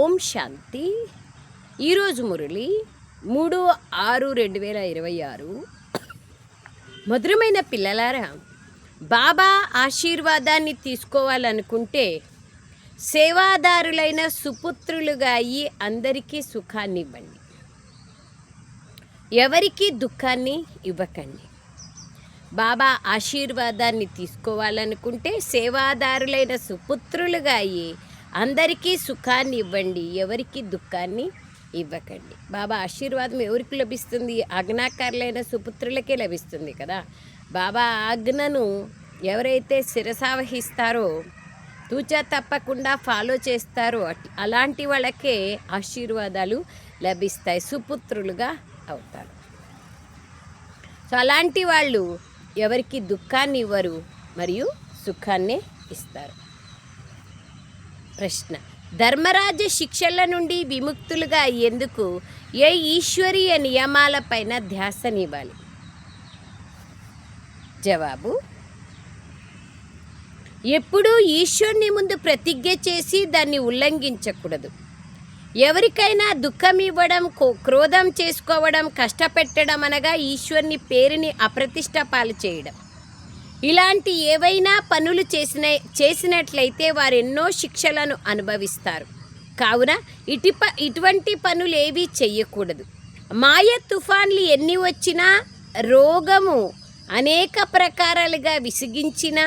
ఓం శాంతి. ఈరోజు మురళి 3/6/2026. మధురమైన పిల్లలారా, బాబా ఆశీర్వాదాన్ని తీసుకోవాలనుకుంటే సేవాదారులైన సుపుత్రులుగా అయ్యి అందరికీ సుఖాన్ని ఇవ్వండి, ఎవరికి దుఃఖాన్ని ఇవ్వకండి. బాబా ఆశీర్వాదాన్ని తీసుకోవాలనుకుంటే సేవాదారులైన సుపుత్రులుగా అయ్యి అందరికీ సుఖాన్ని ఇవ్వండి, ఎవరికి దుఃఖాన్ని ఇవ్వకండి. బాబా ఆశీర్వాదం ఎవరికి లభిస్తుంది? ఆజ్ఞాకారులైన సుపుత్రులకే లభిస్తుంది కదా. బాబా ఆజ్ఞను ఎవరైతే శిరసావహిస్తారో, తూచా తప్పకుండా ఫాలో చేస్తారో అలాంటి వాళ్ళకే ఆశీర్వాదాలు లభిస్తాయి, సుపుత్రులుగా అవుతారు. సో అలాంటి వాళ్ళు ఎవరికి దుఃఖాన్ని ఇవ్వరు మరియు సుఖాన్నే ఇస్తారు. ప్రశ్న: ధర్మరాజ శిక్షల నుండి విముక్తులుగా అయ్యేందుకు ఏ ఈశ్వరీయ నియమాలపైన ధ్యాసనివ్వాలి? జవాబు: ఎప్పుడూ ఈశ్వరుని ముందు ప్రతిజ్ఞ చేసి దాన్ని ఉల్లంఘించకూడదు. ఎవరికైనా దుఃఖం ఇవ్వడం, క్రోధం చేసుకోవడం, కష్టపెట్టడం అనగా ఈశ్వరుని పేరుని అప్రతిష్ట పాలు చేయడం. ఇలాంటి ఏవైనా పనులు చేసినట్లయితే వారు ఎన్నో శిక్షలను అనుభవిస్తారు. కావున ఇటువంటి పనులు ఏవీ చెయ్యకూడదు. మాయ తుఫాన్లు ఎన్ని వచ్చినా, రోగము అనేక ప్రకారాలుగా విసిగించినా,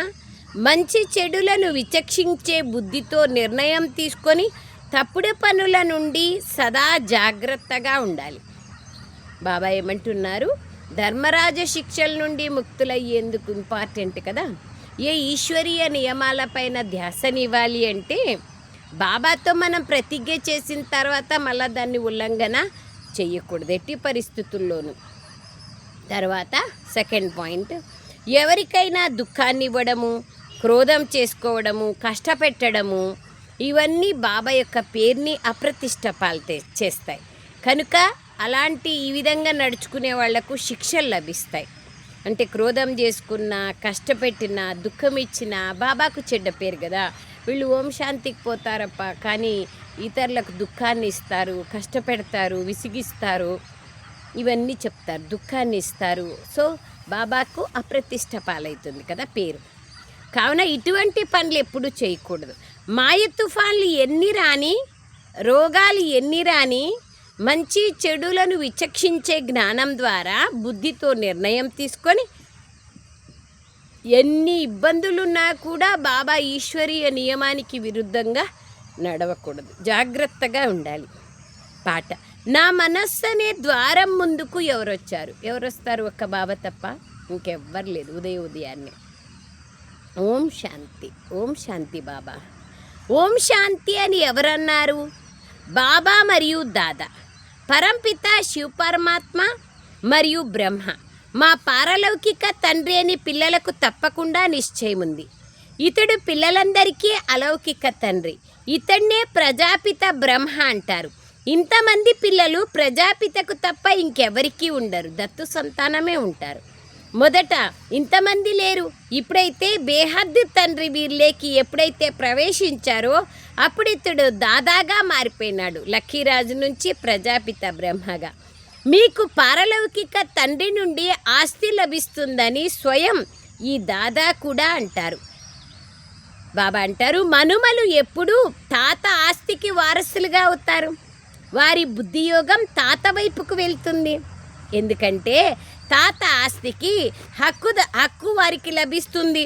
మంచి చెడులను విచక్షించే బుద్ధితో నిర్ణయం తీసుకొని తప్పుడు పనుల నుండి సదా జాగ్రత్తగా ఉండాలి. బాబా ఏమంటున్నారు? ధర్మరాజ శిక్షల నుండి ముక్తులయ్యేందుకు ఇంపార్టెంట్ కదా. ఏ ఈశ్వరీయ నియమాలపైన ధ్యాసనివ్వాలి అంటే బాబాతో మనం ప్రతిజ్ఞ చేసిన తర్వాత మళ్ళీ దాన్ని ఉల్లంఘన చెయ్యకూడదు ఎట్టి పరిస్థితుల్లోనూ. తర్వాత సెకండ్ పాయింట్, ఎవరికైనా దుఃఖాన్ని ఇవ్వడము, క్రోధం చేసుకోవడము, కష్టపెట్టడము ఇవన్నీ బాబా యొక్క పేరుని అప్రతిష్ట పాలు చేస్తాయి. కనుక ఈ విధంగా నడుచుకునే వాళ్లకు శిక్షలు లభిస్తాయి. అంటే క్రోధం చేసుకున్నా, కష్టపెట్టినా, దుఃఖం ఇచ్చినా బాబాకు చెడ్డ పేరు కదా. వీళ్ళు ఓం శాంతికి పోతారప్ప, కానీ ఇతరులకు దుఃఖాన్ని ఇస్తారు, కష్టపెడతారు, విసిగిస్తారు, ఇవన్నీ చెప్తారు, దుఃఖాన్ని ఇస్తారు. సో బాబాకు అప్రతిష్ట పాలవుతుంది కదా పేరు. కావున ఇటువంటి పనులు ఎప్పుడూ చేయకూడదు. మాయ తుఫాన్లు ఎన్ని రాని, రోగాలు ఎన్ని రాని, మంచి చెడులను విచక్షించే జ్ఞానం ద్వారా బుద్ధితో నిర్ణయం తీసుకొని ఎన్ని ఇబ్బందులున్నా కూడా బాబా ఈశ్వరీయ నియమానికి విరుద్ధంగా నడవకూడదు, జాగ్రత్తగా ఉండాలి. పాట: నా మనస్సు అనే ద్వారం ముందుకు ఎవరొస్తారు? ఒక్క బాబా తప్ప ఇంకెవ్వరు లేదు. ఉదయాన్నే ఓం శాంతి, ఓం శాంతి బాబా. ఓం శాంతి అని ఎవరన్నారు? బాబా మరియు దాదా, పరంపిత శివ పరమాత్మ మరియు బ్రహ్మ, మా పారలౌకిక తండ్రి అని పిల్లలకు తప్పకుండా నిశ్చయముంది. ఇతడు పిల్లలందరికీ అలౌకిక తండ్రి. ఇతన్నే ప్రజాపిత బ్రహ్మ అంటారు. ఇంతమంది పిల్లలు ప్రజాపితకు తప్ప ఇంకెవరికీ ఉండరు, దత్తు సంతానమే ఉంటారు. మొదట ఇంతమంది లేరు. ఇప్పుడైతే బేహద్దు తండ్రి వీళ్ళకి ఎప్పుడైతే ప్రవేశించారో అప్పుడు ఇతడు దాదాగా మారిపోయినాడు, లక్కీరాజు నుంచి ప్రజాపిత బ్రహ్మగా. మీకు పారలౌకిక తండ్రి నుండి ఆస్తి లభిస్తుందని స్వయం ఈ దాదా కూడా అంటారు. బాబా అంటారు, మనుమలు ఎప్పుడూ తాత ఆస్తికి వారసులుగా అవుతారు. వారి బుద్ధియోగం తాత వైపుకు వెళ్తుంది. ఎందుకంటే తాత ఆస్తికి హక్కు వారికి లభిస్తుంది.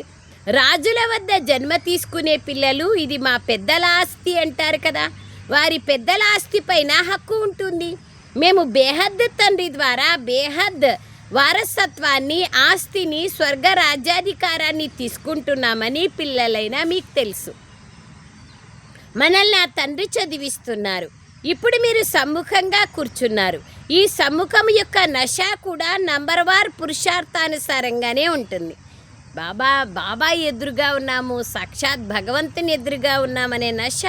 రాజుల వద్ద జన్మ తీసుకునే పిల్లలు ఇది మా పెద్దల ఆస్తి అంటారు కదా. వారి పెద్దల ఆస్తి పైన హక్కు ఉంటుంది. మేము బేహద్ తండ్రి ద్వారా బేహద్ వారసత్వాన్ని, ఆస్తిని, స్వర్గ రాజ్యాధికారాన్ని తీసుకుంటున్నామని పిల్లలైనా మీకు తెలుసు. మనల్ని ఆ తండ్రి చదివిస్తున్నారు. ఇప్పుడు మీరు సమ్ముఖంగా కూర్చున్నారు. ఈ సమ్ముఖం యొక్క నశ కూడా నంబర్ 1 పురుషార్థానుసారంగానే ఉంటుంది. బాబా ఎదురుగా ఉన్నాము, సాక్షాత్ భగవంతుని ఎదురుగా ఉన్నామనే నశ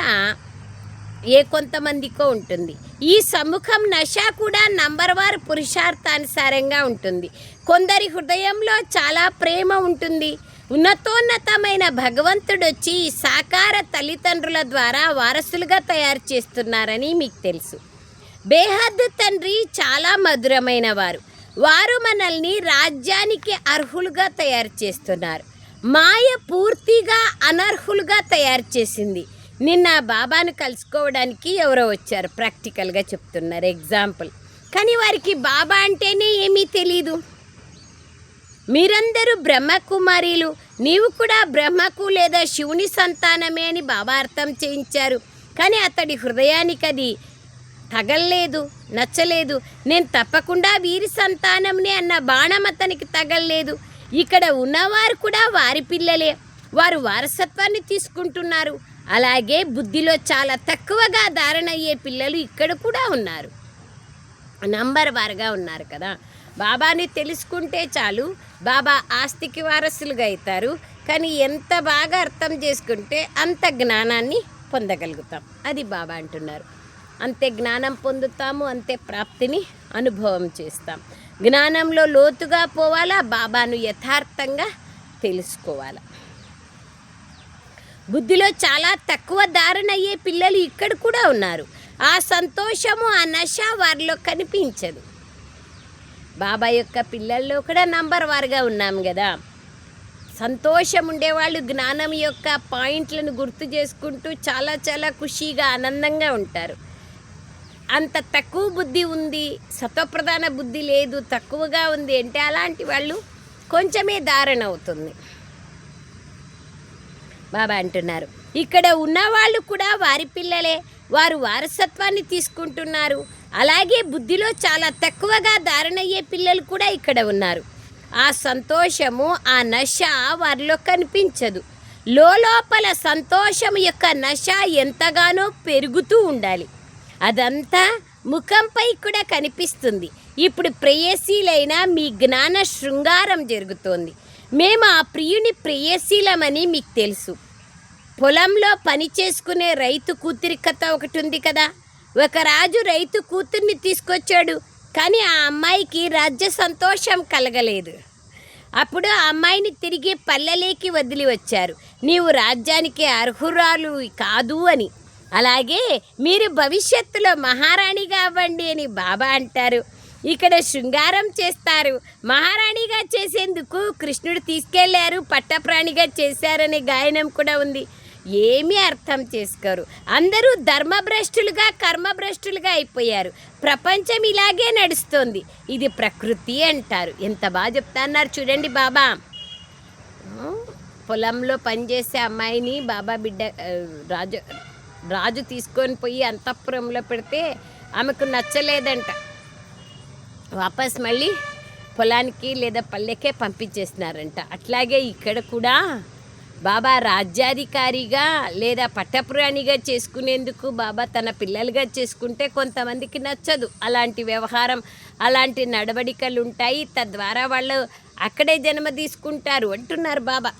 కొంతమందికో ఉంటుంది. ఈ సమ్ముఖం నశ కూడా నంబర్ 1 పురుషార్థానుసారంగా ఉంటుంది. కొందరి హృదయంలో చాలా ప్రేమ ఉంటుంది, ఉన్నతోన్నతమైన భగవంతుడొచ్చి సాకార తల్లిదండ్రుల ద్వారా వారసులుగా తయారు చేస్తున్నారని మీకు తెలుసు. బేహద్దు తండ్రి చాలా మధురమైన వారు మనల్ని రాజ్యానికి అర్హులుగా తయారు చేస్తున్నారు. మాయ పూర్తిగా అనర్హులుగా తయారు చేసింది. నిన్న బాబాను కలుసుకోవడానికి ఎవరో వచ్చారు, ప్రాక్టికల్గా చెప్తున్నారు ఎగ్జాంపుల్. కానీ వారికి బాబా అంటేనే ఏమీ తెలీదు. మీరందరూ బ్రహ్మకుమారీలు, నీవు కూడా బ్రహ్మకు లేదా శివుని సంతానమే అని బాబా అర్థం చేయించారు. కానీ అతడి హృదయానికి అది తగల్లేదు, నచ్చలేదు. నేను తప్పకుండా వీరి సంతానంనే అన్న బాణం అతనికి తగల్లేదు. ఇక్కడ ఉన్నవారు కూడా వారి పిల్లలే, వారు వారసత్వాన్ని తీసుకుంటున్నారు. అలాగే బుద్ధిలో చాలా తక్కువగా ధారణ అయ్యే పిల్లలు ఇక్కడ కూడా ఉన్నారు, నంబర్ వారుగా ఉన్నారు కదా. బాబాని తెలుసుకుంటే చాలు, బాబా ఆస్తికి వారసులుగా అవుతారు. కానీ ఎంత బాగా అర్థం చేసుకుంటే అంత జ్ఞానాన్ని పొందగలుగుతాం, అది బాబా అంటున్నారు. అంతే జ్ఞానం పొందుతాము, అంతే ప్రాప్తిని అనుభవం చేస్తాం. జ్ఞానంలో లోతుగా పోవాలా, బాబాను యథార్థంగా తెలుసుకోవాలా. బుద్ధిలో చాలా తక్కువ ధారణ అయ్యే పిల్లలు ఇక్కడ కూడా ఉన్నారు. ఆ సంతోషము, ఆ నశ వారిలో కనిపించదు. బాబా యొక్క పిల్లల్లో కూడా నంబర్ వారుగా ఉన్నాం కదా. సంతోషం ఉండేవాళ్ళు జ్ఞానం యొక్క పాయింట్లను గుర్తు చేసుకుంటూ చాలా చాలా ఖుషీగా ఆనందంగా ఉంటారు. అంత తక్కువ బుద్ధి ఉంది, సత్వప్రధాన బుద్ధి లేదు, తక్కువగా ఉంది అంటే అలాంటి వాళ్ళు కొంచెమే ధారణ అవుతుంది. బాబా అంటున్నారు ఇక్కడ ఉన్నవాళ్ళు కూడా వారి పిల్లలే, వారు వారసత్వాన్ని తీసుకుంటున్నారు. అలాగే బుద్ధిలో చాలా తక్కువగా ధారణ అయ్యే పిల్లలు కూడా ఇక్కడ ఉన్నారు. ఆ సంతోషము, ఆ నశ వారిలో కనిపించదు. లోపల సంతోషం యొక్క నశ ఎంతగానో పెరుగుతూ ఉండాలి. అదంతా ముఖంపై కూడా కనిపిస్తుంది. ఇప్పుడు ప్రేయసీలైన మీ జ్ఞాన శృంగారం జరుగుతోంది. మేము ఆ ప్రియుని ప్రేయసీలమని మీకు తెలుసు. పొలంలో పని చేసుకునే రైతు కూతురి కథ ఒకటి ఉంది కదా. ఒక రాజు రైతు కూతుర్ని తీసుకొచ్చాడు, కానీ ఆ అమ్మాయికి రాజ్య సంతోషం కలగలేదు. అప్పుడు ఆ అమ్మాయిని తిరిగి పల్లెలేకి వదిలి వచ్చారు. నీవు రాజ్యానికి అర్హురాలు కాదు అని. అలాగే మీరు భవిష్యత్తులో మహారాణిగా అవ్వండి అని బాబా అంటారు. ఇక్కడ శృంగారం చేస్తారు. మహారాణిగా చేసేందుకు కృష్ణుడు తీసుకెళ్లారు, పట్టప్రాణిగా చేశారనే గాయనం కూడా ఉంది. ఏమీ అర్థం చేసుకోరు. అందరూ ధర్మభ్రష్టులుగా, కర్మభ్రష్టులుగా అయిపోయారు. ప్రపంచం ఇలాగే నడుస్తోంది. ఇది ప్రకృతి అంటారు. ఎంత బాగా చెప్తున్నారు చూడండి బాబా. పొలంలో పనిచేసే అమ్మాయిని బాబా బిడ్డ రాజు తీసుకొని పోయి అంతఃపురంలో పెడితే ఆమెకు నచ్చలేదంట. వాపస్ మళ్ళీ పొలానికి లేదా పల్లెకే పంపించేసినారంట. అట్లాగే ఇక్కడ కూడా బాబా రాజ్యాధికారిగా లేదా పట్టపురాణిగా చేసుకునేందుకు బాబా తన పిల్లలుగా చేసుకుంటే కొంతమందికి నచ్చదు. అలాంటి వ్యవహారం, అలాంటి నడవడికలు ఉంటాయి. తద్వారా వాళ్ళు అక్కడే జన్మ తీసుకుంటారు అంటున్నారు బాబా.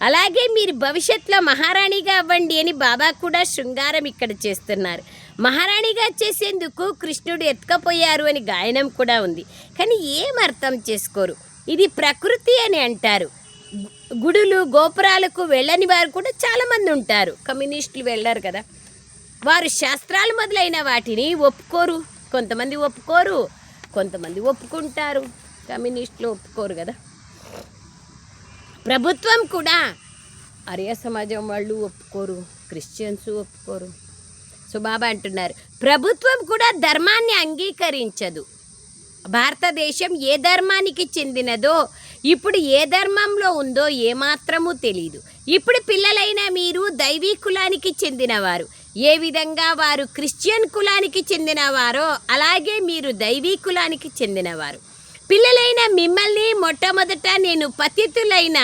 అలాగే మీరు భవిష్యత్తులో మహారాణిగా అవ్వండి అని బాబా కూడా శృంగారం ఇక్కడ చేస్తున్నారు. మహారాణిగా చేసేందుకు కృష్ణుడు ఎత్తుకపోయారు అని గాయనం కూడా ఉంది. కానీ ఏం అర్థం చేసుకోరు. ఇది ప్రకృతి అని అంటారు. గుడులు, గోపురాలకు వెళ్ళని వారు కూడా చాలామంది ఉంటారు. కమ్యూనిస్టులు వెళ్ళారు కదా, వారు శాస్త్రాలు మొదలైన వాటిని ఒప్పుకోరు. కొంతమంది ఒప్పుకోరు, కొంతమంది ఒప్పుకుంటారు. కమ్యూనిస్టులు ఒప్పుకోరు కదా. ప్రభుత్వం కూడా ఆర్య సమాజం వాళ్ళు ఒప్పుకోరు, క్రిస్టియన్స్ ఒప్పుకోరు. సో బాబా అంటున్నారు ప్రభుత్వం కూడా ధర్మాన్ని అంగీకరించదు. భారతదేశం ఏ ధర్మానికి చెందినదో, ఇప్పుడు ఏ ధర్మంలో ఉందో ఏమాత్రమూ తెలియదు. ఇప్పుడు పిల్లలైన మీరు దైవీ కులానికి చెందినవారు. ఏ విధంగా వారు క్రిస్టియన్ కులానికి చెందినవారో అలాగే మీరు దైవీ కులానికి చెందినవారు. పిల్లలైన మిమ్మల్ని మొట్టమొదట నేను పతితులైన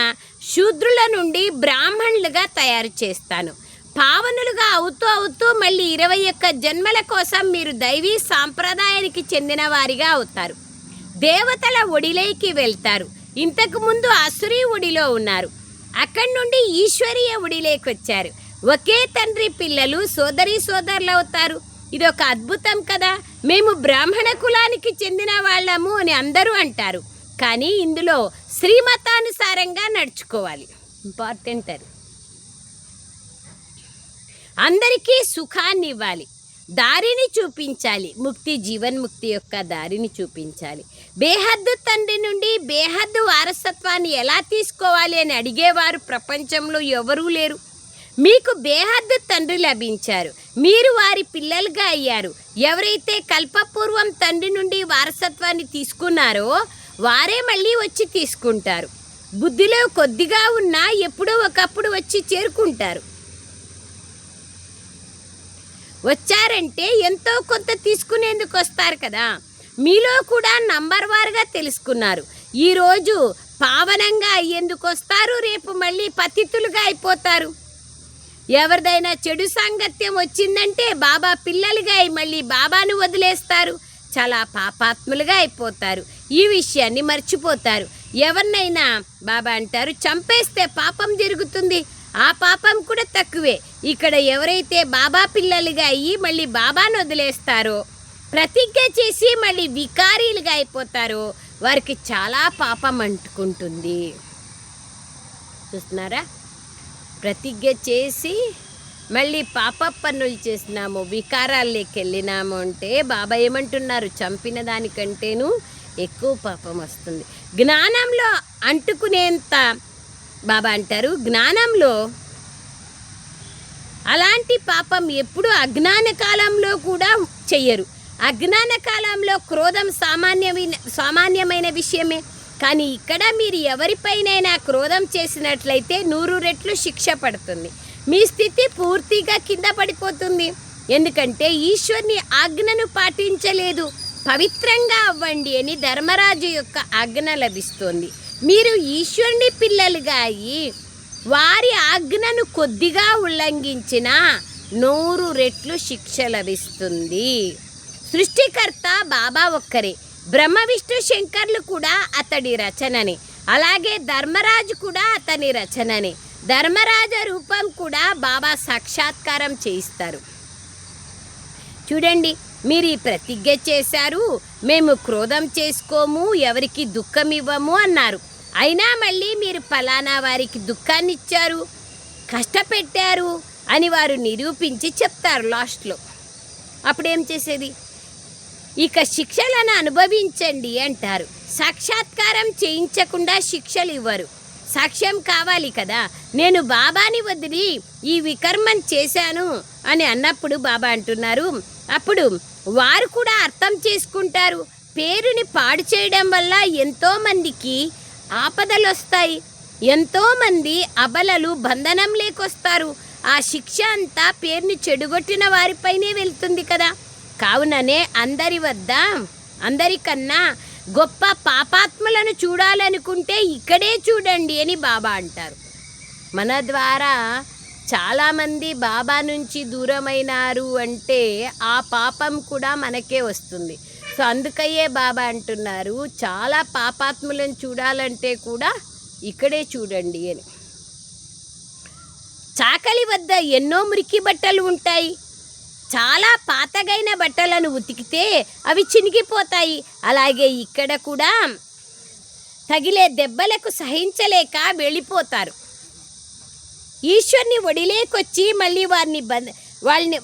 శూద్రుల నుండి బ్రాహ్మణులుగా తయారు చేస్తాను. పావనులుగా అవుతూ మళ్ళీ 21 జన్మల కోసం మీరు దైవీ సాంప్రదాయానికి చెందిన వారిగా అవుతారు. దేవతల ఒడిలోకి వెళ్తారు. ఇంతకుముందు అసురీ ఒడిలో ఉన్నారు, అక్కడి నుండి ఈశ్వరీయ ఒడిలోకి వచ్చారు. ఒకే తండ్రి పిల్లలు సోదరి సోదరులు అవుతారు. ఇది ఒక అద్భుతం కదా. మేము బ్రాహ్మణ కులానికి చెందిన వాళ్ళము అని అందరూ అంటారు. కానీ ఇందులో శ్రీమతానుసారంగా నడుచుకోవాలి. ఇంపార్టెంట్ అది. అందరికీ సుఖాన్ని ఇవ్వాలి, దారిని చూపించాలి, జీవన్ముక్తి యొక్క దారిని చూపించాలి. బేహద్దు తండ్రి నుండి బేహద్దు వారసత్వాన్ని ఎలా తీసుకోవాలి అని అడిగేవారు ప్రపంచంలో ఎవరూ లేరు. మీకు బేహద్దు తండ్రి లభించారు, మీరు వారి పిల్లలుగా అయ్యారు. ఎవరైతే కల్పపూర్వం తండ్రి నుండి వారసత్వాన్ని తీసుకున్నారో వారే మళ్ళీ వచ్చి తీసుకుంటారు. బుద్ధిలో కొద్దిగా ఉన్నా ఎప్పుడో ఒకప్పుడు వచ్చి చేరుకుంటారు. వచ్చారంటే ఎంతో కొంత తీసుకునేందుకు వస్తారు కదా. మీలో కూడా నంబర్ వారుగా తెలుసుకున్నారు. ఈరోజు పావనంగా అయ్యేందుకు వస్తారు, రేపు మళ్ళీ పతితులుగా అయిపోతారు. ఎవరిదైనా చెడు సాంగత్యం వచ్చిందంటే బాబా పిల్లలుగా అయి మళ్ళీ బాబాను వదిలేస్తారు, చాలా పాపాత్ములుగా అయిపోతారు. ఈ విషయాన్ని మర్చిపోతారు. ఎవరినైనా బాబా అంటారు చంపేస్తే పాపం జరుగుతుంది, ఆ పాపం కూడా తక్కువే. ఇక్కడ ఎవరైతే బాబా పిల్లలుగా అయ్యి మళ్ళీ బాబాను వదిలేస్తారో, ప్రతిజ్ఞ చేసి మళ్ళీ వికారీలుగా అయిపోతారో వారికి చాలా పాపం అంటుకుంటుంది. చూస్తున్నారా? ప్రతిజ్ఞ చేసి మళ్ళీ పాప పనులు చేసినాము, వికారాల్లోకి వెళ్ళినాము అంటే బాబా ఏమంటున్నారు, చంపిన దానికంటేను ఎక్కువ పాపం వస్తుంది. జ్ఞానంలో అంటుకునేంత బాబా అంటారు, జ్ఞానంలో అలాంటి పాపం ఎప్పుడు అజ్ఞాన కాలంలో కూడా చెయ్యరు. అజ్ఞాన కాలంలో క్రోధం సామాన్యమైన విషయమే. కానీ ఇక్కడ మీరు ఎవరిపైనైనా క్రోధం చేసినట్లయితే 100 రెట్లు శిక్ష పడుతుంది. మీ స్థితి పూర్తిగా కింద పడిపోతుంది. ఎందుకంటే ఈశ్వరుని ఆజ్ఞను పాటించలేదు. పవిత్రంగా అవ్వండి అని ధర్మరాజు యొక్క ఆజ్ఞ లభిస్తోంది. మీరు ఈశ్వరుని పిల్లలుగా అయ్యి వారి ఆజ్ఞను కొద్దిగా ఉల్లంఘించిన 100 రెట్లు శిక్ష లభిస్తుంది. సృష్టికర్త బాబా ఒక్కరే. బ్రహ్మ విష్ణు శంకర్లు కూడా అతడి రచననే. అలాగే ధర్మరాజు కూడా అతని రచననే. ధర్మరాజ రూపం కూడా బాబా సాక్షాత్కారం చేయిస్తారు. చూడండి, మీరు ఈ ప్రతిజ్ఞ చేశారు, మేము క్రోధం చేసుకోము, ఎవరికి దుఃఖం ఇవ్వము అన్నారు. అయినా మళ్ళీ మీరు ఫలానా వారికి దుఃఖాన్ని ఇచ్చారు, కష్టపెట్టారు అని వారు నిరూపించి చెప్తారు లాస్ట్లో. అప్పుడేం చేసేది? ఇక శిక్షలను అనుభవించండి అంటారు. సాక్షాత్కారం చేయించకుండా శిక్షలు ఇవ్వరు. సాక్ష్యం కావాలి కదా. నేను బాబాని వదిలి ఈ వికర్మం చేశాను అని అన్నప్పుడు బాబా అంటున్నారు, అప్పుడు వారు కూడా అర్థం చేసుకుంటారు. పేరుని పాడు చేయడం వల్ల ఎంతోమందికి ఆపదలు వస్తాయి, ఎంతోమంది అబలలు బంధనం లేకొస్తారు. ఆ శిక్ష అంతా పేరుని చెడుగొట్టిన వారిపైనే వెళ్తుంది కదా. కావుననే అందరికన్నా గొప్ప పాపాత్ములను చూడాలనుకుంటే ఇక్కడే చూడండి అని బాబా అంటారు. మన ద్వారా చాలామంది బాబా నుంచి దూరమైనారు అంటే ఆ పాపం కూడా మనకే వస్తుంది. సో అందుకయ్యే బాబా అంటున్నారు, చాలా పాపాత్ములను చూడాలంటే కూడా ఇక్కడే చూడండి అని. చాకలి వద్ద ఎన్నో మురికి బట్టలు ఉంటాయి. చాలా పాతగైన బట్టలను ఉతికితే అవి చినిగిపోతాయి. అలాగే ఇక్కడ కూడా తగిలే దెబ్బలకు సహించలేక వెళ్ళిపోతారు. ఈశ్వరుని ఒడిలేకొచ్చి మళ్ళీ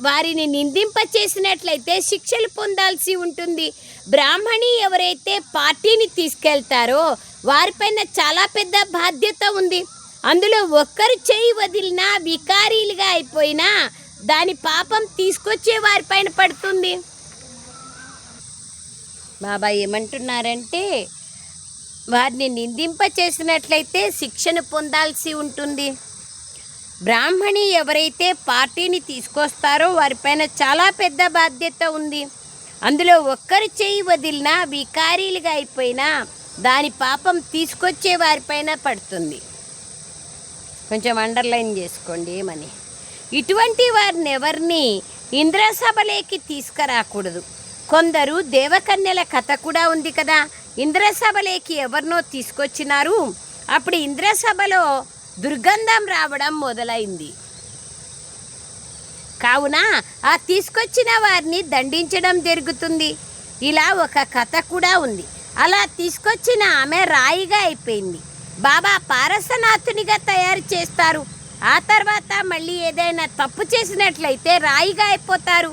వారిని నిందింపచేసినట్లయితే శిక్షలు పొందాల్సి ఉంటుంది. బ్రాహ్మణి ఎవరైతే పార్టీని తీసుకెళ్తారో వారిపైన చాలా పెద్ద బాధ్యత ఉంది. అందులో ఒక్కరు చేయి వదిలినా వికారీలుగా అయిపోయినా దాని పాపం తీసుకొచ్చే వారిపైన పడుతుంది. బాబా ఏమంటున్నారంటే వారిని నిందింపచేసినట్లయితే శిక్షను పొందాల్సి ఉంటుంది. బ్రాహ్మణి ఎవరైతే పార్టీని తీసుకొస్తారో వారిపైన చాలా పెద్ద బాధ్యత ఉంది. అందులో ఒక్కరు చేయి వదిలినా వికారీలుగా అయిపోయినా దాని పాపం తీసుకొచ్చే వారిపైన పడుతుంది. కొంచెం అండర్లైన్ చేసుకోండి ఏమని. ఇటువంటి వారిని ఎవరిని ఇంద్రసభలోకి తీసుకురాకూడదు. కొందరు దేవకన్యల కథ కూడా ఉంది కదా. ఇంద్రసభలోకి ఎవరినో తీసుకొచ్చినారు. అప్పుడు ఇంద్రసభలో దుర్గంధం రావడం మొదలైంది. కావున ఆ తీసుకొచ్చిన వారిని దండించడం జరుగుతుంది. ఇలా ఒక కథ కూడా ఉంది. అలా తీసుకొచ్చిన ఆమె రాయిగా అయిపోయింది. బాబా పారసనాథునిగా తయారు చేస్తారు. ఆ తర్వాత మళ్ళీ ఏదైనా తప్పు చేసినట్లయితే రాయిగా అయిపోతారు.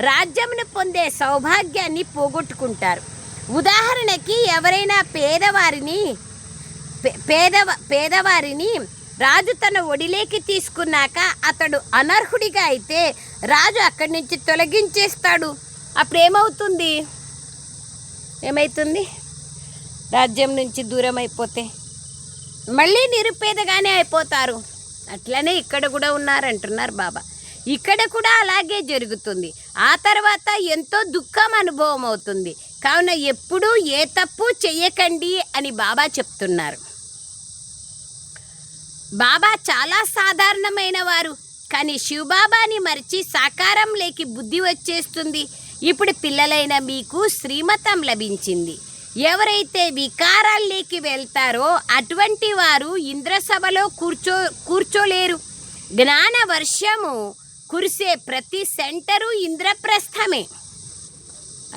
రాజ్యమును పొందే సౌభాగ్యాన్ని పోగొట్టుకుంటారు. ఉదాహరణకి ఎవరైనా పేదవారిని రాజు తన ఒడిలోకి తీసుకున్నాక అతడు అనర్హుడిగా అయితే రాజు అక్కడి నుంచి తొలగించేస్తాడు. అప్పుడు ఏమవుతుంది? రాజ్యం నుంచి దూరం అయిపోతే మళ్ళీ నిరుపేదగానే అయిపోతారు. అట్లనే ఇక్కడ కూడా ఉన్నారంటున్నారు బాబా. ఇక్కడ కూడా అలాగే జరుగుతుంది. ఆ తర్వాత ఎంతో దుఃఖం అనుభవం అవుతుంది. కావున ఎప్పుడూ ఏ తప్పు చెయ్యకండి అని బాబా చెప్తున్నారు. బాబా చాలా సాధారణమైన వారు, కానీ శివబాబాని మరిచి సాకారంలోకి బుద్ధి వచ్చేస్తుంది. ఇప్పుడు పిల్లలైన మీకు శ్రీమతం లభించింది. ఎవరైతే వికారాల్లోకి వెళ్తారో అటువంటి వారు ఇంద్రసభలో కూర్చోలేరు. జ్ఞాన వర్షము కురిసే ప్రతి సెంటరు ఇంద్రప్రస్థమే.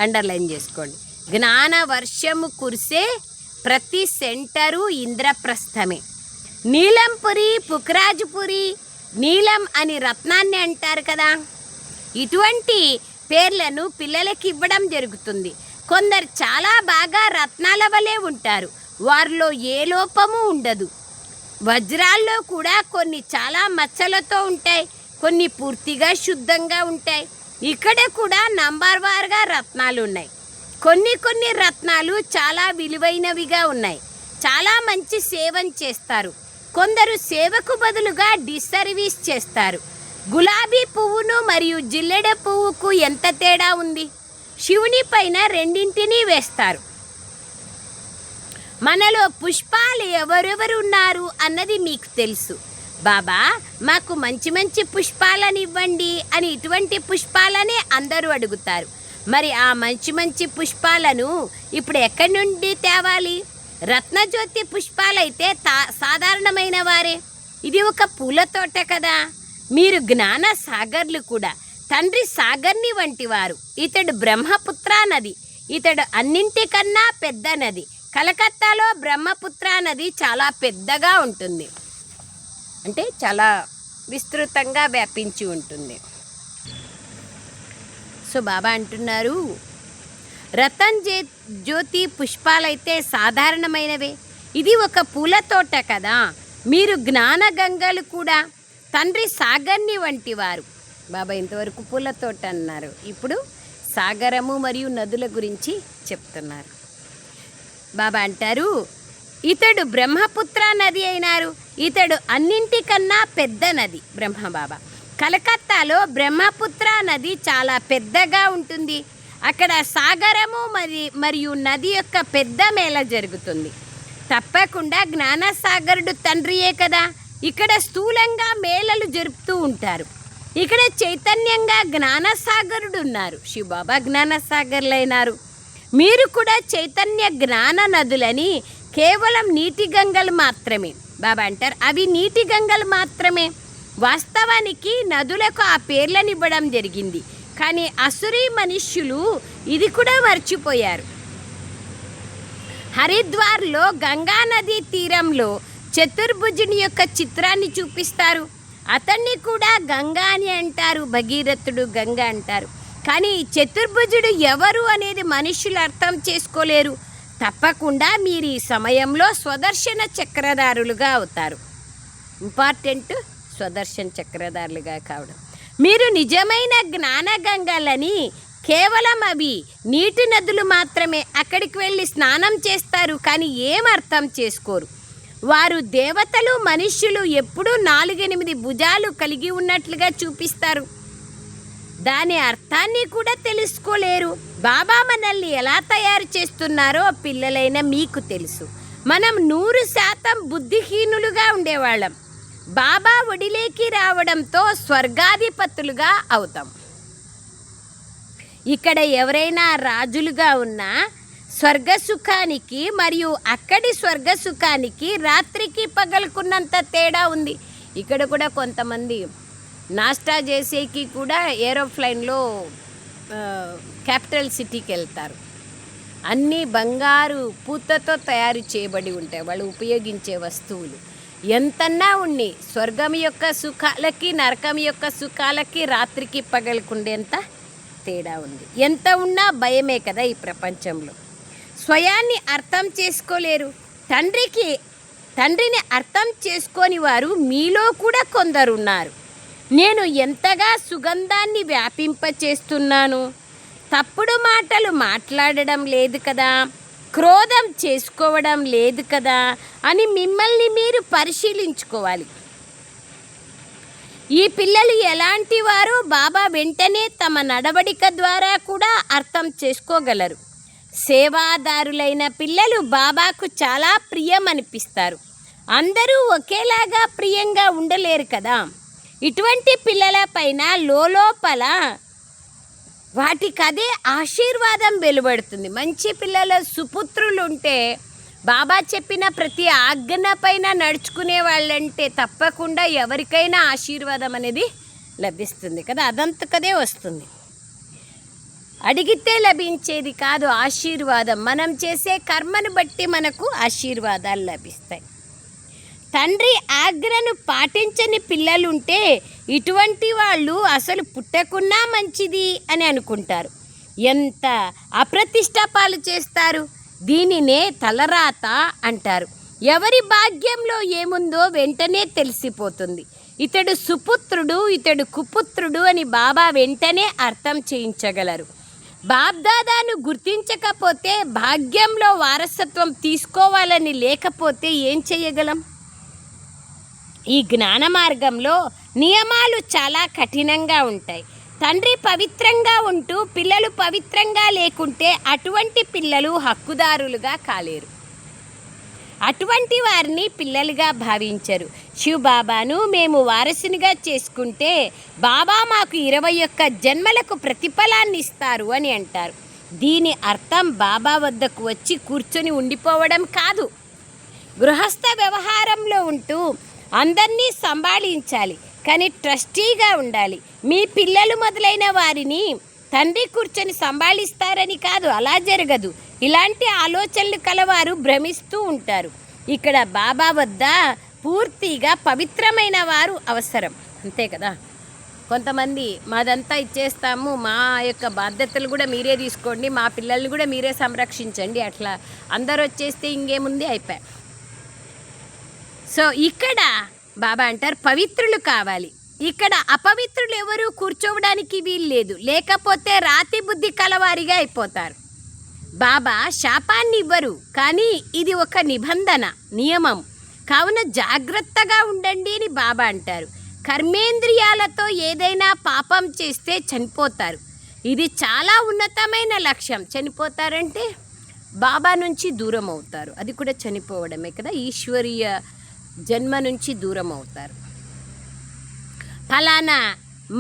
అండర్లైన్ చేసుకోండి. జ్ఞాన వర్షము కురిసే ప్రతి సెంటరు ఇంద్రప్రస్థమే. నీలంపురి, పుక్రాజ్పురి, నీలం అని రత్నాన్ని అంటారు కదా. ఇటువంటి పేర్లను పిల్లలకి ఇవ్వడం జరుగుతుంది. కొందరు చాలా బాగా రత్నాల వలె ఉంటారు. వారిలో ఏ లోపము ఉండదు. వజ్రాల్లో కూడా కొన్ని చాలా మచ్చలతో ఉంటాయి, కొన్ని పూర్తిగా శుద్ధంగా ఉంటాయి. ఇక్కడ కూడా నంబర్ వారుగా రత్నాలు ఉన్నాయి. కొన్ని రత్నాలు చాలా విలువైనవిగా ఉన్నాయి. చాలా మంచి సేవను చేస్తారు. కొందరు సేవకు బదులుగా డిస్సర్వీస్ చేస్తారు. గులాబీ పువ్వును మరియు జిల్లెడ పువ్వుకు ఎంత తేడా ఉంది? శివుని పైన రెండింటినీ వేస్తారు. మనలో పుష్పాలు ఎవరెవరు ఉన్నారు అన్నది మీకు తెలుసు. బాబా మాకు మంచి మంచి పుష్పాలను ఇవ్వండి అని ఇటువంటి పుష్పాలనే అందరూ అడుగుతారు. మరి ఆ మంచి మంచి పుష్పాలను ఇప్పుడు ఎక్కడి నుండి తేవాలి? రత్నజ్యోతి పుష్పాలైతే సాధారణమైన వారే. ఇది ఒక పూల తోట కదా. మీరు జ్ఞాన సాగర్లు కూడా. తండ్రి సాగర్ని వంటి వారు. ఇతడు బ్రహ్మపుత్ర నది. ఇతడు అన్నింటికన్నా పెద్ద నది. కలకత్తాలో బ్రహ్మపుత్ర నది చాలా పెద్దగా ఉంటుంది, అంటే చాలా విస్తృతంగా వ్యాపించి ఉంటుంది. సో బాబా అంటున్నారు, రతన్ జ్యోతి పుష్పాలైతే సాధారణమైనవే. ఇది ఒక పూల తోట కదా. మీరు జ్ఞాన గంగలు కూడా. తండ్రి సాగర్ని వంటి వారు. బాబా ఇంతవరకు పూల తోట అన్నారు, ఇప్పుడు సాగరము మరియు నదుల గురించి చెప్తున్నారు. బాబా అంటారు, ఇతడు బ్రహ్మపుత్ర నది అయినారు. ఇతడు అన్నింటికన్నా పెద్ద నది. బ్రహ్మబాబా కలకత్తాలో బ్రహ్మపుత్ర నది చాలా పెద్దగా ఉంటుంది. అక్కడ సాగరము మరియు నది యొక్క పెద్ద మేళ జరుగుతుంది. తప్పకుండా జ్ఞానసాగరుడు తండ్రియే కదా. ఇక్కడ స్థూలంగా మేళలు జరుపుతూ ఉంటారు. ఇక్కడ చైతన్యంగా జ్ఞానసాగరుడు ఉన్నారు. శివబాబా జ్ఞానసాగర్లైనారు. మీరు కూడా చైతన్య జ్ఞాన నదులని కేవలం నీటి గంగలు మాత్రమే. బాబా అంటారు, అవి నీటి గంగలు మాత్రమే. వాస్తవానికి నదులకు ఆ పేర్లను ఇవ్వడం జరిగింది, కానీ అసురీ మనుష్యులు ఇది కూడా మర్చిపోయారు. హరిద్వార్లో గంగా నదీ తీరంలో చతుర్భుజుని యొక్క చిత్రాన్ని చూపిస్తారు. అతన్ని కూడా గంగా అని అంటారు. భగీరథుడు గంగా అంటారు. కానీ చతుర్భుజుడు ఎవరు అనేది మనుషులు అర్థం చేసుకోలేరు. తప్పకుండా మీరు ఈ సమయంలో స్వదర్శన చక్రధారులుగా అవుతారు. ఇంపార్టెంట్, స్వదర్శన చక్రధారులుగా కావడం. మీరు నిజమైన జ్ఞానగంగలని, కేవలం అవి నీటి నదులు మాత్రమే. అక్కడికి వెళ్ళి స్నానం చేస్తారు, కానీ ఏం అర్థం చేసుకోరు. వారు దేవతలు, మనుష్యులు ఎప్పుడూ 4-8 భుజాలు కలిగి ఉన్నట్లుగా చూపిస్తారు. దాని అర్థాన్ని కూడా తెలుసుకోలేరు. బాబా మనల్ని ఎలా తయారు చేస్తున్నారో పిల్లలైన మీకు తెలుసు. మనం 100% బుద్ధిహీనులుగా ఉండేవాళ్ళం. బాబా ఒడిలోకి రావడంతో స్వర్గాధిపతులుగా అవుతాం. ఇక్కడ ఎవరైనా రాజులుగా ఉన్నా స్వర్గసుఖానికి మరియు అక్కడి స్వర్గసుఖానికి రాత్రికి పగలుకున్నంత తేడా ఉంది. ఇక్కడ కూడా కొంతమంది నాస్టా చేసేకి కూడా ఏరోప్లైన్లో క్యాపిటల్ సిటీకి వెళ్తారు. అన్నీ బంగారు పూతతో తయారు చేయబడి ఉంటాయి వాళ్ళు ఉపయోగించే వస్తువులు. ఎంతన్నా ఉన్ని స్వర్గం యొక్క సుఖాలకి నరకం యొక్క సుఖాలకి రాత్రికి పగలకుండేంత తేడా ఉంది. ఎంత ఉన్నా భయమే కదా ఈ ప్రపంచంలో. స్వయాన్ని అర్థం చేసుకోలేరు. తండ్రిని అర్థం చేసుకోని వారు మీలో కూడా కొందరున్నారు. నేను ఎంతగా సుగంధాన్ని వ్యాపింపచేస్తున్నాను. తప్పుడు మాటలు మాట్లాడడం లేదు కదా, క్రోధం చేసుకోవడం లేదు కదా అని మిమ్మల్ని మీరు పరిశీలించుకోవాలి. ఈ పిల్లలు ఎలాంటి వారో బాబా వెంటనే తమ నడవడిక ద్వారా కూడా అర్థం చేసుకోగలరు. సేవాదారులైన పిల్లలు బాబాకు చాలా ప్రియం అనిపిస్తారు. అందరూ ఒకేలాగా ప్రియంగా ఉండలేరు కదా. ఇటువంటి పిల్లల పైన లోపల వాటికదే ఆశీర్వాదం వెలువడుతుంది. మంచి పిల్లల సుపుత్రులు ఉంటే బాబా చెప్పిన ప్రతి ఆజ్ఞ పైన నడుచుకునే వాళ్ళంటే తప్పకుండా ఎవరికైనా ఆశీర్వాదం అనేది లభిస్తుంది కదా. అదంతకదే వస్తుంది. అడిగితే లభించేది కాదు ఆశీర్వాదం. మనం చేసే కర్మను బట్టి మనకు ఆశీర్వాదాలు లభిస్తాయి. తండ్రి ఆజ్ఞను పాటించని పిల్లలుంటే ఇటువంటి వాళ్ళు అసలు పుట్టకున్నా మంచిది అని అనుకుంటారు. ఎంత అప్రతిష్ట పాలు చేస్తారు. దీనినే తలరాత అంటారు. ఎవరి భాగ్యంలో ఏముందో వెంటనే తెలిసిపోతుంది. ఇతడు సుపుత్రుడు, ఇతడు కుపుత్రుడు అని బాబా వెంటనే అర్థం చేయించగలరు. బాబ్దాదాను గుర్తించకపోతే, భాగ్యంలో వారసత్వం తీసుకోవాలని లేకపోతే ఏం చేయగలం? ఈ జ్ఞాన మార్గంలో నియమాలు చాలా కఠినంగా ఉంటాయి. తండ్రి పవిత్రంగా ఉంటూ పిల్లలు పవిత్రంగా లేకుంటే అటువంటి పిల్లలు హక్కుదారులుగా కాలేరు. అటువంటి వారిని పిల్లలుగా భావించరు. శివ్ బాబాను మేము వారసునిగా చేసుకుంటే బాబా మాకు 21 జన్మలకు ప్రతిఫలాన్ని ఇస్తారు అని అంటారు. దీని అర్థం బాబా వద్దకు వచ్చి కూర్చొని ఉండిపోవడం కాదు. గృహస్థ వ్యవహారంలో ఉంటూ అందరినీ సంభాళించాలి, కానీ ట్రస్టీగా ఉండాలి. మీ పిల్లలు మొదలైన వారిని తండ్రి కూర్చొని సంభాళిస్తారని కాదు, అలా జరగదు. ఇలాంటి ఆలోచనలు కలవారు భ్రమిస్తూ ఉంటారు. ఇక్కడ బాబా వద్ద పూర్తిగా పవిత్రమైన వారు అవసరం, అంతే కదా. కొంతమంది మాదంతా ఇచ్చేస్తాము, మా యొక్క బాధ్యతలు కూడా మీరే తీసుకోండి, మా పిల్లల్ని కూడా మీరే సంరక్షించండి, అట్లా అందరు వచ్చేస్తే ఇంకేముంది, అయిపోయి. సో ఇక్కడ బాబా అంటారు పవిత్రులు కావాలి. ఇక్కడ అపవిత్రులు ఎవరు కూర్చోవడానికి వీలు లేదు, లేకపోతే రాతి బుద్ధి కలవారిగా అయిపోతారు. బాబా శాపాన్ని ఇవ్వరు, కానీ ఇది ఒక నిబంధన, నియమం. కావున జాగ్రత్తగా ఉండండి అని బాబా అంటారు. కర్మేంద్రియాలతో ఏదైనా పాపం చేస్తే చనిపోతారు. ఇది చాలా ఉన్నతమైన లక్ష్యం. చనిపోతారంటే బాబా నుంచి దూరం అవుతారు, అది కూడా చనిపోవడమే కదా. ఈశ్వరీయ జన్మ నుంచి దూరం అవుతారు. ఫలానా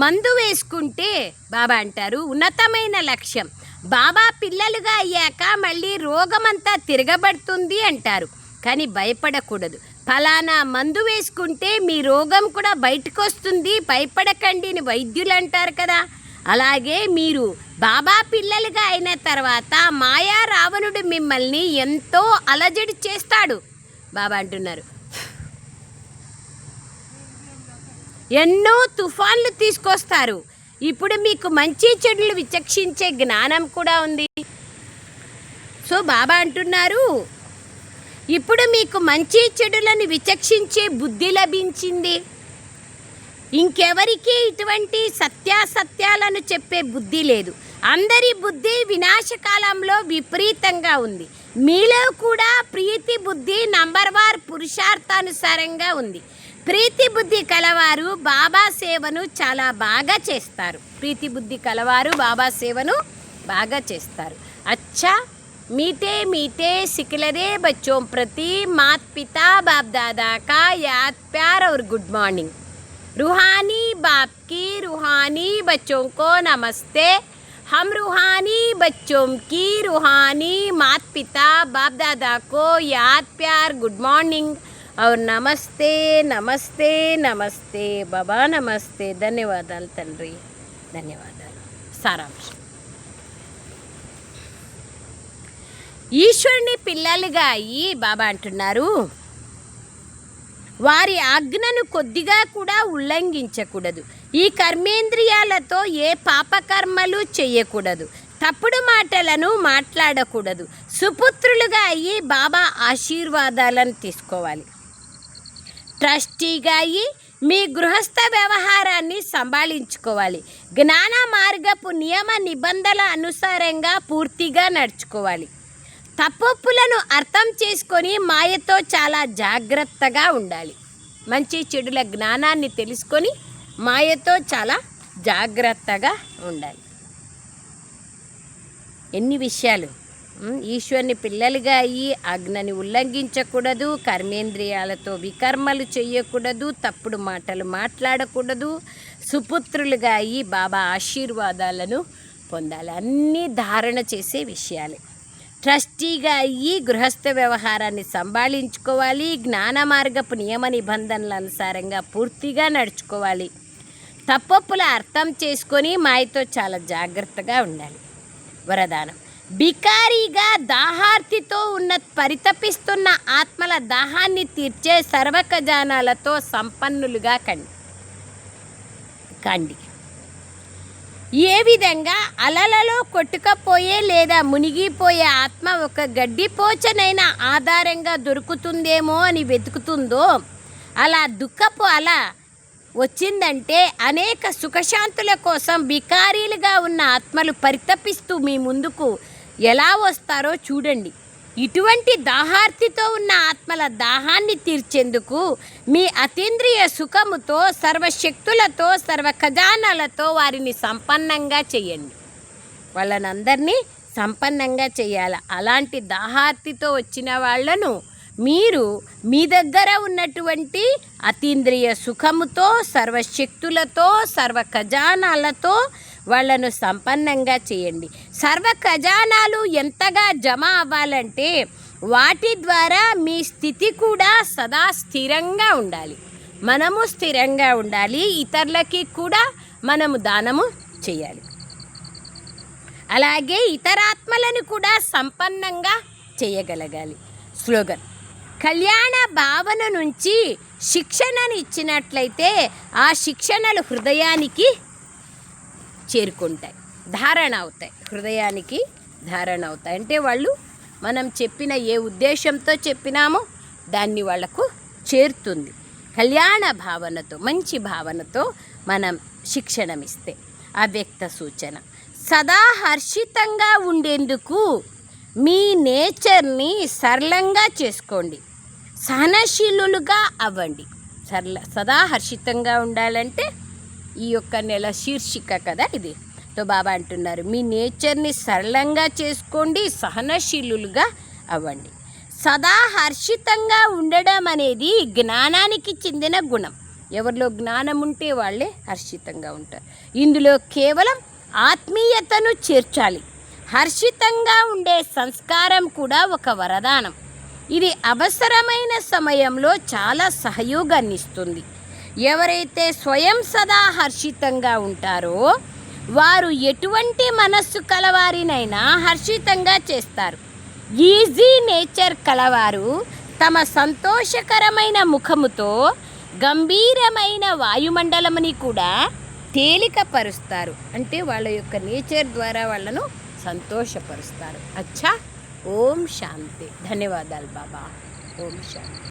మందు వేసుకుంటే బాబా అంటారు ఉన్నతమైన లక్ష్యం. బాబా పిల్లలుగా అయ్యాక మళ్ళీ రోగమంతా తిరగబడుతుంది అంటారు, కానీ భయపడకూడదు. ఫలానా మందు వేసుకుంటే మీ రోగం కూడా బయటకు వస్తుంది, భయపడకండి అని వైద్యులు అంటారు కదా. అలాగే మీరు బాబా పిల్లలుగా అయిన తర్వాత మాయా రావణుడు మిమ్మల్ని ఎంతో అలజడి చేస్తాడు. బాబా అంటున్నారు ఎన్నో తుఫాన్లు తీసుకొస్తారు. ఇప్పుడు మీకు మంచి చెడులు విచక్షించే జ్ఞానం కూడా ఉంది. సో బాబా అంటున్నారు ఇప్పుడు మీకు మంచి చెడులను విచక్షించే బుద్ధి లభించింది. ఇంకెవరికి ఇటువంటి సత్యాసత్యాలను చెప్పే బుద్ధి లేదు. అందరి బుద్ధి వినాశకాలంలో విపరీతంగా ఉంది. మీలో కూడా ప్రీతి బుద్ధి నంబర్ 1 పురుషార్థానుసారంగా ఉంది. ప్రీతి బుద్ధి కలవారు బాబా సేవను చాలా బాగా చేస్తారు. ప్రీతి బుద్ధి కలవారు బాబా సేవను బాగా చేస్తారు. అచ్చా मीठे मीठे सिकलरे बच्चों प्रति माता पिता बाप दादा का याद प्यार और गुड मॉर्निंग। रूहानी बाप की रूहानी बच्चों को नमस्ते। हम रूहानी बच्चों की रूहानी माता पिता बाप दादा को याद प्यार गुड मॉर्निंग और नमस्ते नमस्ते नमस्ते बाबा नमस्ते। ధన్యవాదాలు తండ్రి, ధన్యవాదాలు. సారాంశం ఈశ్వరుని పిల్లలుగా అయ్యి బాబా అంటున్నారు, వారి ఆజ్ఞను కొద్దిగా కూడా ఉల్లంఘించకూడదు. ఈ కర్మేంద్రియాలతో ఏ పాపకర్మలు చేయకూడదు. తప్పుడు మాటలను మాట్లాడకూడదు. సుపుత్రులుగా అయ్యి బాబా ఆశీర్వాదాలను తీసుకోవాలి. ట్రస్టీగా అయ్యి మీ గృహస్థ వ్యవహారాన్ని సంభాళించుకోవాలి. జ్ఞాన మార్గపు నియమ నిబంధనల అనుసారంగా పూర్తిగా నడుచుకోవాలి. తప్పొప్పులను అర్థం చేసుకొని మాయతో చాలా జాగ్రత్తగా ఉండాలి. మంచి చెడుల జ్ఞానాన్ని తెలుసుకొని మాయతో చాలా జాగ్రత్తగా ఉండాలి. ఎన్ని విషయాలు! ఈశ్వరుని పిల్లలుగా అయ్యి ఆజ్ఞని ఉల్లంఘించకూడదు, కర్మేంద్రియాలతో వికర్మలు చేయకూడదు, తప్పుడు మాటలు మాట్లాడకూడదు, సుపుత్రులుగా అయ్యి బాబా ఆశీర్వాదాలను పొందాలి. అన్నీ ధారణ చేసే విషయాలే. ట్రస్టీగా అయ్యి గృహస్థ వ్యవహారాన్ని సంభాళించుకోవాలి. జ్ఞాన మార్గపు నియమ నిబంధనల అనుసారంగా పూర్తిగా నడుచుకోవాలి. తప్పొప్పుల అర్థం చేసుకొని మాయతో చాలా జాగ్రత్తగా ఉండాలి. వరదానం: బికారీగా దాహార్తితో ఉన్న పరితపిస్తున్న ఆత్మల దాహాన్ని తీర్చే సర్వ ఖజానాలతో సంపన్నులుగా కండి. ఏ విధంగా అలలలో కొట్టుకపోయే లేదా మునిగిపోయే ఆత్మ ఒక గడ్డిపోచనైన ఆధారంగా దొరుకుతుందేమో అని వెతుకుతుందో, అలా దుఃఖపు అల వచ్చిందంటే అనేక సుఖశాంతుల కోసం బికారీలుగా ఉన్న ఆత్మలు పరితపిస్తూ మీ ముందుకు ఎలా వస్తారో చూడండి. ఇటువంటి దాహార్తితో ఉన్న ఆత్మల దాహాన్ని తీర్చేందుకు మీ అతీంద్రియ సుఖముతో, సర్వశక్తులతో, సర్వ ఖజానాలతో వారిని సంపన్నంగా చేయండి. వాళ్ళనందరినీ సంపన్నంగా చేయాలి. అలాంటి దాహార్తితో వచ్చిన వాళ్ళను మీరు మీ దగ్గర ఉన్నటువంటి అతీంద్రియ సుఖముతో, సర్వశక్తులతో, సర్వ ఖజానాలతో వాళ్ళను సంపన్నంగా చేయండి. సర్వ ఖజానాలు ఎంతగా జమ అవ్వాలంటే వాటి ద్వారా మీ స్థితి కూడా సదా స్థిరంగా ఉండాలి. మనము స్థిరంగా ఉండాలి. ఇతరులకి కూడా మనము దానము చేయాలి. అలాగే ఇతరాత్మలను కూడా సంపన్నంగా చేయగలగాలి. స్లోగన్: కళ్యాణ భావన నుంచి శిక్షణను ఇచ్చినట్లయితే ఆ శిక్షణలు హృదయానికి చేరుకుంటాయి, ధారణ అవుతాయి. హృదయానికి ధారణ అవుతాయి అంటే వాళ్ళు మనం చెప్పిన ఏ ఉద్దేశంతో చెప్పినామో దాన్ని వాళ్లకు చేరుతుంది. కళ్యాణ భావనతో, మంచి భావనతో మనం శిక్షణమిస్తే. అవ్యక్త సూచన: సదా హర్షితంగా ఉండేందుకు మీ నేచర్ని సరళంగా చేసుకోండి. సహనశీలులుగా అవ్వండి. సదా హర్షితంగా ఉండాలంటే ఈ యొక్క నెల శీర్షిక కదా ఇది. తో బాబా అంటున్నారు, మీ నేచర్ని సరళంగా చేసుకోండి, సహనశీలులుగా అవ్వండి. సదా హర్షితంగా ఉండడం అనేది జ్ఞానానికి చెందిన గుణం. ఎవరిలో జ్ఞానం ఉంటే వాళ్ళే హర్షితంగా ఉంటారు. ఇందులో కేవలం ఆత్మీయతను చేర్చాలి. హర్షితంగా ఉండే సంస్కారం కూడా ఒక వరదానం. ఇది అవసరమైన సమయంలో చాలా సహయోగాన్ని ఇస్తుంది. ఎవరైతే స్వయం సదా హర్షితంగా ఉంటారో వారు ఎటువంటి మనస్సు కలవారినైనా హర్షితంగా చేస్తారు. ఈజీ నేచర్ కలవారు తమ సంతోషకరమైన ముఖముతో గంభీరమైన వాయుమండలముని కూడా తేలికపరుస్తారు. అంటే వాళ్ళ యొక్క నేచర్ ద్వారా వాళ్ళను సంతోషపరుస్తారు. అచ్చా. ఓం శాంతి. ధన్యవాదాలు బాబా. ఓం శాంతి.